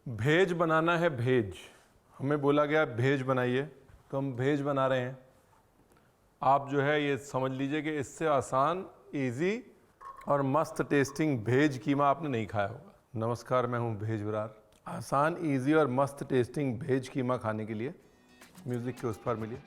भेज बनाना है भेज, हमें बोला गया भेज बनाइए तो हम भेज बना रहे हैं। आप जो है ये समझ लीजिए कि इससे आसान, इजी और मस्त टेस्टिंग भेज कीमा आपने नहीं खाया होगा। नमस्कार, मैं हूं भेज विरार। आसान, इजी और मस्त टेस्टिंग भेज कीमा खाने के लिए म्यूजिक के उस पार मिलिए।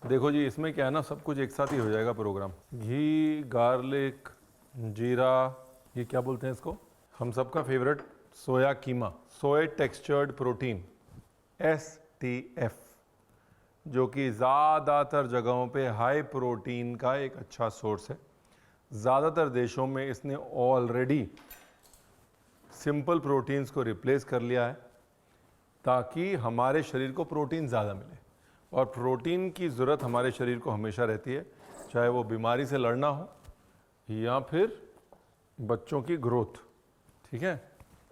देखो जी, इसमें क्या है ना, सब कुछ एक साथ ही हो जाएगा प्रोग्राम। घी, गार्लिक, जीरा, ये क्या बोलते हैं इसको, हम सबका फेवरेट सोया कीमा, सोय टेक्सचर्ड प्रोटीन, STF, जो कि ज़्यादातर जगहों पे हाई प्रोटीन का एक अच्छा सोर्स है। ज़्यादातर देशों में इसने ऑलरेडी सिंपल प्रोटीन्स को रिप्लेस कर लिया है ताकि हमारे शरीर को प्रोटीन ज़्यादा मिले। और प्रोटीन की ज़रूरत हमारे शरीर को हमेशा रहती है, चाहे वो बीमारी से लड़ना हो या फिर बच्चों की ग्रोथ। ठीक है,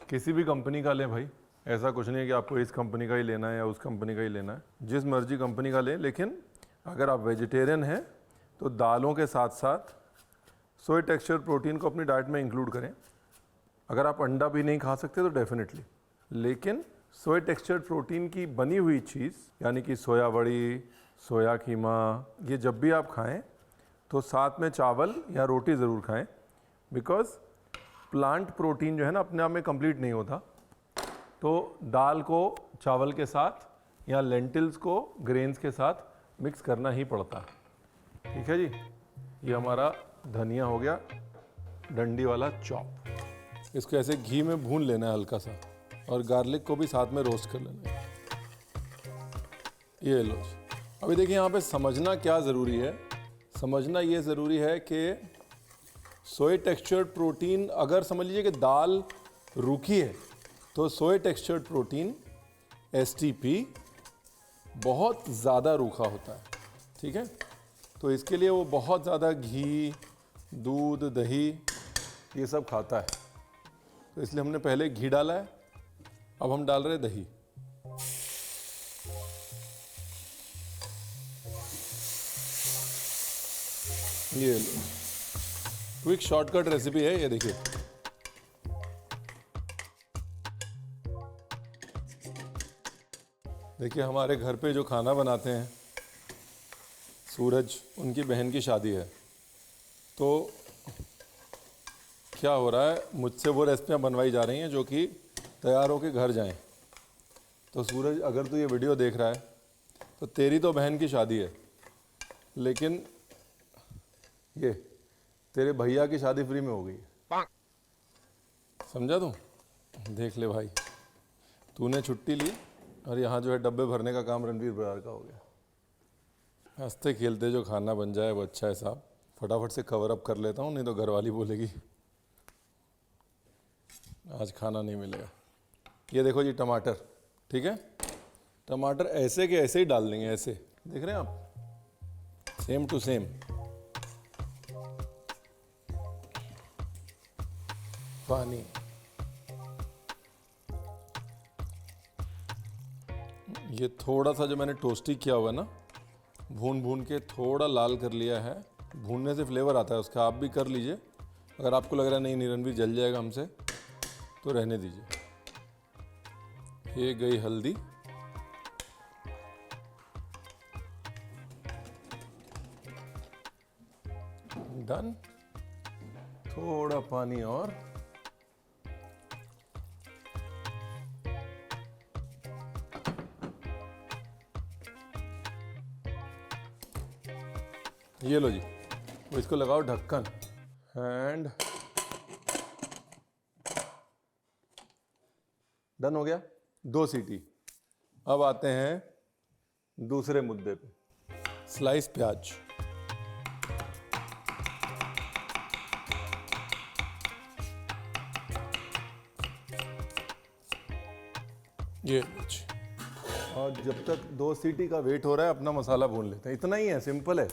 किसी भी कंपनी का लें भाई, ऐसा कुछ नहीं है कि आपको इस कंपनी का ही लेना है या उस कंपनी का ही लेना है, जिस मर्जी कंपनी का लें। लेकिन अगर आप वेजिटेरियन हैं तो दालों के साथ साथ सोय टेक्सचर प्रोटीन को अपनी डाइट में इंक्लूड करें। अगर आप अंडा भी नहीं खा सकते तो डेफिनेटली, लेकिन सोय टेक्सचर्ड प्रोटीन की बनी हुई चीज़ यानी कि सोया बड़ी, सोया कीमा, ये जब भी आप खाएं तो साथ में चावल या रोटी ज़रूर खाएं, बिकॉज़ प्लांट प्रोटीन जो है ना अपने आप में कंप्लीट नहीं होता। तो दाल को चावल के साथ या लेंटिल्स को ग्रेन्स के साथ मिक्स करना ही पड़ता है। ठीक है जी, ये हमारा धनिया हो गया, डंडी वाला चॉप। इसको ऐसे घी में भून लेना है हल्का सा, और गार्लिक को भी साथ में रोस्ट कर लेना है। ये लो। अभी देखिए यहाँ पे समझना क्या ज़रूरी है, समझना ये ज़रूरी है कि सोय टेक्सचर्ड प्रोटीन, अगर समझ लीजिए कि दाल रूखी है तो सोय टेक्सचर्ड प्रोटीन STP बहुत ज़्यादा रूखा होता है। ठीक है, तो इसके लिए वो बहुत ज़्यादा घी, दूध, दही ये सब खाता है, तो इसलिए हमने पहले घी डाला है, अब हम डाल रहे दही। ये लो, क्विक शॉर्टकट रेसिपी है ये, देखिए। देखिए हमारे घर पे जो खाना बनाते हैं सूरज, उनकी बहन की शादी है, तो क्या हो रहा है, मुझसे वो रेसिपियाँ बनवाई जा रही हैं जो कि तैयार होके घर जाएं। तो सूरज, अगर तू ये वीडियो देख रहा है तो तेरी तो बहन की शादी है, लेकिन ये तेरे भैया की शादी फ्री में हो गई है। समझा तू? देख ले भाई, तूने छुट्टी ली और यहाँ जो है डब्बे भरने का काम रणवीर बरार का हो गया। हंसते खेलते जो खाना बन जाए वो अच्छा है साहब। फटाफट से कवर अप कर लेता हूँ, नहीं तो घरवाली बोलेगी आज खाना नहीं मिलेगा। ये देखो जी टमाटर, ठीक है, टमाटर ऐसे के ऐसे ही डाल देंगे, ऐसे देख रहे हैं आप, सेम टू सेम। पानी, ये थोड़ा सा जो मैंने टोस्टी किया हुआ है ना, भून भून के थोड़ा लाल कर लिया है। भूनने से फ्लेवर आता है उसका, आप भी कर लीजिए। अगर आपको लग रहा है नहीं नहीं रणवीर जल जाएगा हमसे, तो रहने दीजिए। ये गई हल्दी, डन। थोड़ा पानी और, ये लो जी, तो इसको लगाओ ढक्कन एंड डन हो गया। 2 सीटी। अब आते हैं दूसरे मुद्दे पे, स्लाइस प्याज। ये और जब तक 2 सीटी का वेट हो रहा है अपना मसाला भून लेते हैं। इतना ही है, सिंपल है।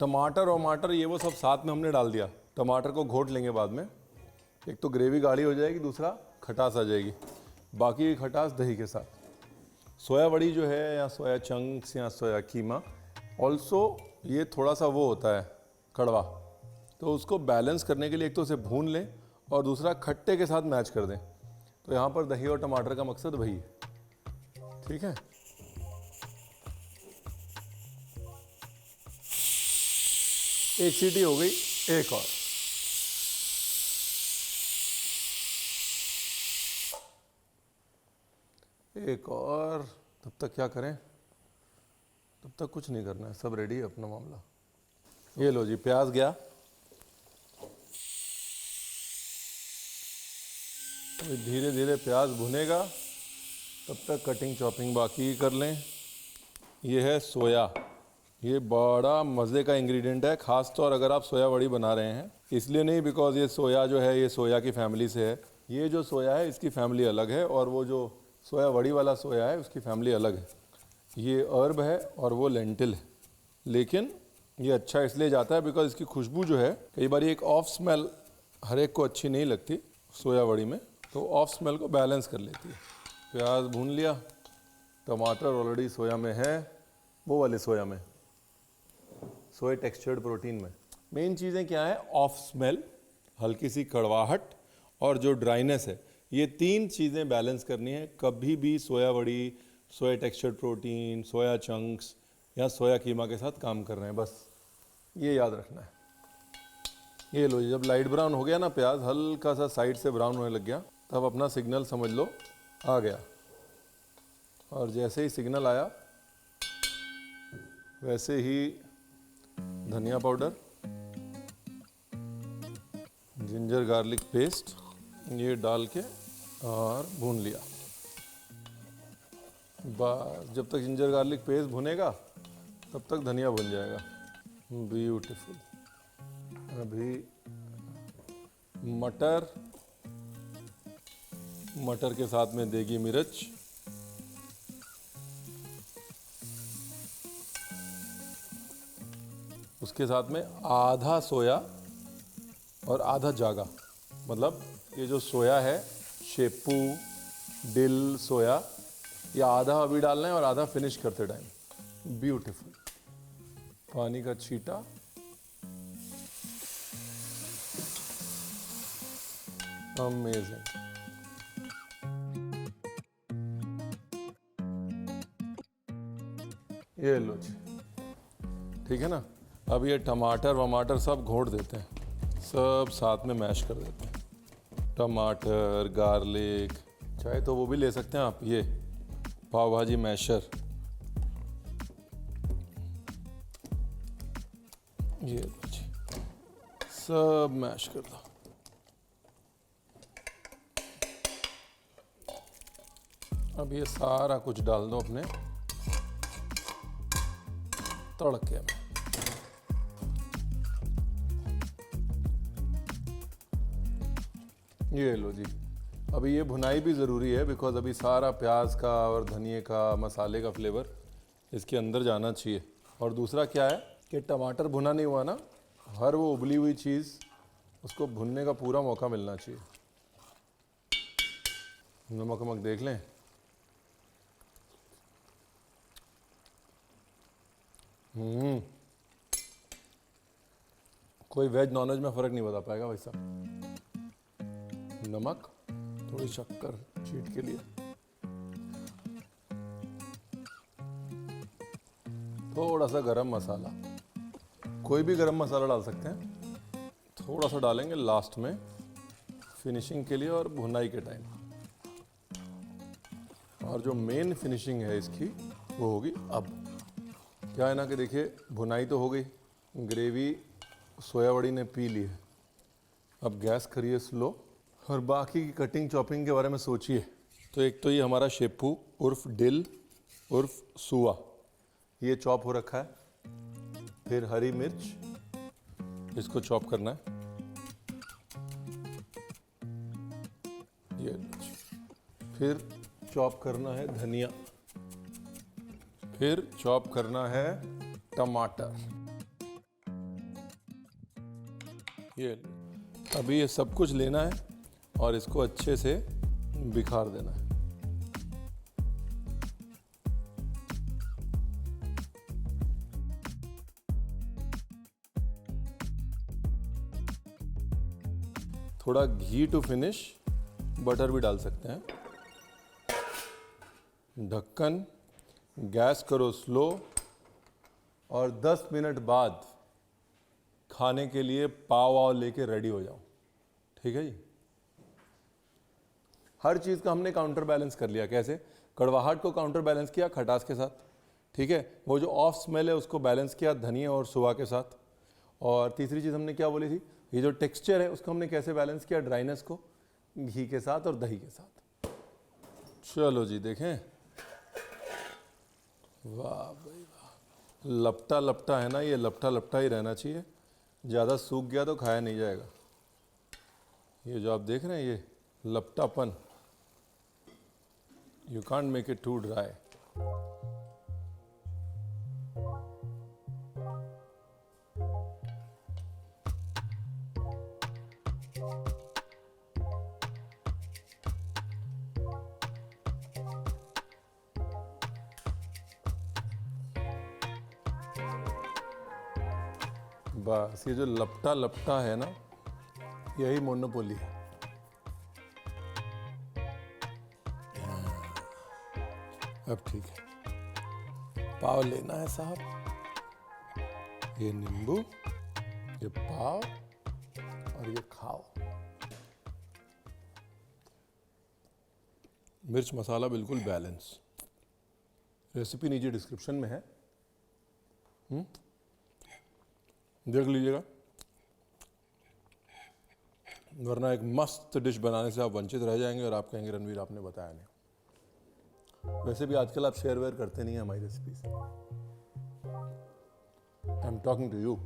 टमाटर वमाटर ये वो सब साथ में हमने डाल दिया। टमाटर को घोट लेंगे बाद में, एक तो ग्रेवी गाढ़ी हो जाएगी, दूसरा खटास आ जाएगी, बाकी की खटास दही के साथ। सोया बड़ी जो है या सोया चंक्स या सोया कीमा ऑल्सो ये थोड़ा सा वो होता है कड़वा, तो उसको बैलेंस करने के लिए एक तो उसे भून लें और दूसरा खट्टे के साथ मैच कर दें। तो यहाँ पर दही और टमाटर का मकसद वही है। ठीक है, एक सीटी हो गई, एक और। एक और। तब तक क्या करें? तब तक कुछ नहीं करना है, सब रेडी है अपना मामला। ये लो जी, प्याज गया। धीरे धीरे प्याज भुनेगा, तब तक कटिंग चॉपिंग बाकी कर लें। ये है सोया, ये बड़ा मज़े का इंग्रेडिएंट है, ख़ास तौर अगर आप सोया बड़ी बना रहे हैं। इसलिए नहीं बिकॉज ये सोया जो है ये सोया की फैमिली से है। ये जो सोया है इसकी फैमिली अलग है और वो जो सोया बड़ी वाला सोया है उसकी फैमिली अलग है। ये अर्ब है और वो लेंटिल है। लेकिन ये अच्छा इसलिए जाता है बिकॉज इसकी खुशबू जो है, कई बार एक ऑफ स्मेल हर एक को अच्छी नहीं लगती सोया बड़ी में, तो ऑफ स्मेल को बैलेंस कर लेती है। प्याज भून लिया, टमाटर ऑलरेडी सोया में है, वो वाले सोया में, सोया टेक्सचर्ड प्रोटीन में। मेन चीज़ें क्या है? ऑफ स्मेल, हल्की सी कड़वाहट और जो ड्राइनेस है, ये तीन चीज़ें बैलेंस करनी है। कभी भी सोया बड़ी, सोया टेक्सचर्ड प्रोटीन, सोया चंक्स या सोया कीमा के साथ काम कर रहे हैं, बस ये याद रखना है। ये लो, जब लाइट ब्राउन हो गया ना प्याज, हल्का सा साइड से ब्राउन होने लग गया, तब अपना सिग्नल समझ लो आ गया। और जैसे ही सिग्नल आया वैसे ही धनिया पाउडर, जिंजर गार्लिक पेस्ट ये डाल के और भून लिया। बस जब तक जिंजर गार्लिक पेस्ट भुनेगा तब तक धनिया भुन जाएगा। ब्यूटीफुल। अभी मटर के साथ में देगी मिर्च, उसके साथ में आधा सोया और आधा जागा। मतलब ये जो सोया है, शेपू, डिल, सोया, ये आधा अभी डालना है और आधा फिनिश करते टाइम। ब्यूटीफुल। पानी का छींटा, अमेजिंग। ये लो जी, ठीक है ना। अब ये टमाटर वमाटर सब घोट देते हैं, सब साथ में मैश कर देते हैं। टमाटर, गार्लिक, चाहे तो वो भी ले सकते हैं आप, ये पाव भाजी मैशर। ये लो जी, सब मैश कर दो। अब ये सारा कुछ डाल दो अपने तड़के में। ये लो जी, अभी ये भुनाई भी ज़रूरी है बिकॉज अभी सारा प्याज का और धनिए का, मसाले का फ्लेवर इसके अंदर जाना चाहिए। और दूसरा क्या है कि टमाटर भुना नहीं हुआ ना, हर वो उबली हुई चीज़ उसको भुनने का पूरा मौका मिलना चाहिए। नमक वमक देख लें। कोई वेज नॉनवेज में फ़र्क नहीं बता पाएगा भाई साहब। नमक, थोड़ी शक्कर चीट के लिए, थोड़ा सा गरम मसाला, कोई भी गरम मसाला डाल सकते हैं, थोड़ा सा डालेंगे लास्ट में फिनिशिंग के लिए और भुनाई के टाइम। और जो मेन फिनिशिंग है इसकी वो होगी अब। क्या है ना कि देखिए, भुनाई तो हो गई, ग्रेवी सोया बड़ी ने पी ली है, अब गैस करिए स्लो और बाकी की कटिंग चॉपिंग के बारे में सोचिए। तो एक तो ये हमारा शेपू उर्फ डिल उर्फ सुआ, ये चॉप हो रखा है। फिर हरी मिर्च, इसको चॉप करना है। ये फिर चॉप करना है धनिया, फिर चॉप करना है टमाटर, ये अभी ये सब कुछ लेना है और इसको अच्छे से बिखार देना है। थोड़ा घी टू फिनिश, बटर भी डाल सकते हैं। ढक्कन, गैस करो स्लो और 10 मिनट बाद खाने के लिए पाव वाव लेके रेडी हो जाओ। ठीक है जी। हर चीज़ का हमने काउंटर बैलेंस कर लिया। कैसे? कड़वाहट को काउंटर बैलेंस किया खटास के साथ, ठीक है। वो जो ऑफ स्मेल है उसको बैलेंस किया धनिया और सुआ के साथ। और तीसरी चीज़ हमने क्या बोली थी, ये जो टेक्सचर है उसको हमने कैसे बैलेंस किया, ड्राइनेस को घी के साथ और दही के साथ। चलो जी देखें, वाह भाई वाह, लपटा लपटा है ना, ये लपटा लपटा ही रहना चाहिए। ज़्यादा सूख गया तो खाया नहीं जाएगा। ये जो आप देख रहे हैं ये लपटापन, you can't make it too dry. बस ये जो लपटा लपटा है ना, यही मोनोपोली है। अब ठीक है, पाव लेना है साहब, ये नींबू, ये पाव और ये खाओ। मिर्च मसाला बिल्कुल बैलेंस। रेसिपी नीचे डिस्क्रिप्शन में है, देख लीजिएगा। वरना एक मस्त डिश बनाने से आप वंचित रह जाएंगे और आप कहेंगे रणवीर आपने बताया नहीं। वैसे भी आजकल आप शेयर वेयर करते नहीं हैं हमारी recipes. I am talking to you.